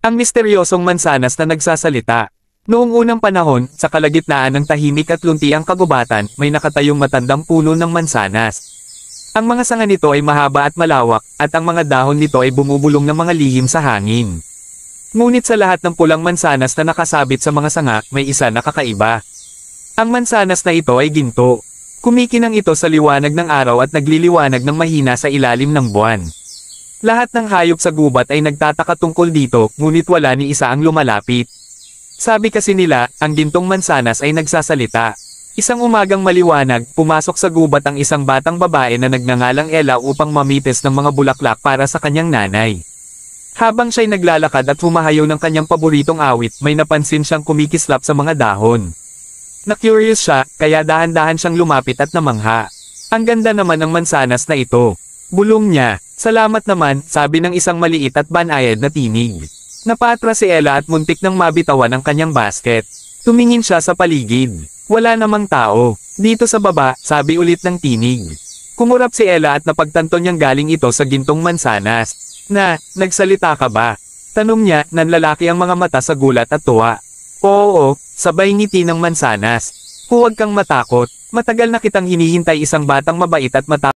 Ang misteryosong mansanas na nagsasalita. Noong unang panahon, sa kalagitnaan ng tahimik at luntiang kagubatan, may nakatayong matandang puno ng mansanas. Ang mga sanga nito ay mahaba at malawak, at ang mga dahon nito ay bumubulong ng mga lihim sa hangin. Ngunit sa lahat ng pulang mansanas na nakasabit sa mga sanga, may isa na kakaiba. Ang mansanas na ito ay ginto. Kumikinang ito sa liwanag ng araw at nagliliwanag ng mahina sa ilalim ng buwan. Lahat ng hayop sa gubat ay nagtataka tungkol dito, ngunit wala ni isa ang lumalapit. Sabi kasi nila, ang gintong mansanas ay nagsasalita. Isang umagang maliwanag, pumasok sa gubat ang isang batang babae na nagngangalang Ella upang mamites ng mga bulaklak para sa kanyang nanay. Habang siya'y naglalakad at humahayaw ng kanyang paboritong awit, may napansin siyang kumikislap sa mga dahon. Na-curious siya, kaya dahan-dahan siyang lumapit at namangha. Ang ganda naman ng mansanas na ito. Bulong niya. Salamat naman, sabi ng isang maliit at banayad na tinig. Napatras si Ella at muntik nang mabitawan ang kanyang basket. Tumingin siya sa paligid. Wala namang tao. Dito sa baba, sabi ulit ng tinig. Kumurap si Ella at napagtanto niyang galing ito sa gintong mansanas. Nagsalita ka ba? Tanong niya, nanlalaki ang mga mata sa gulat at tuwa. Oo, sabay ngiti ng mansanas. Huwag kang matakot. Matagal na kitang hinihintay, isang batang mabait at matapang.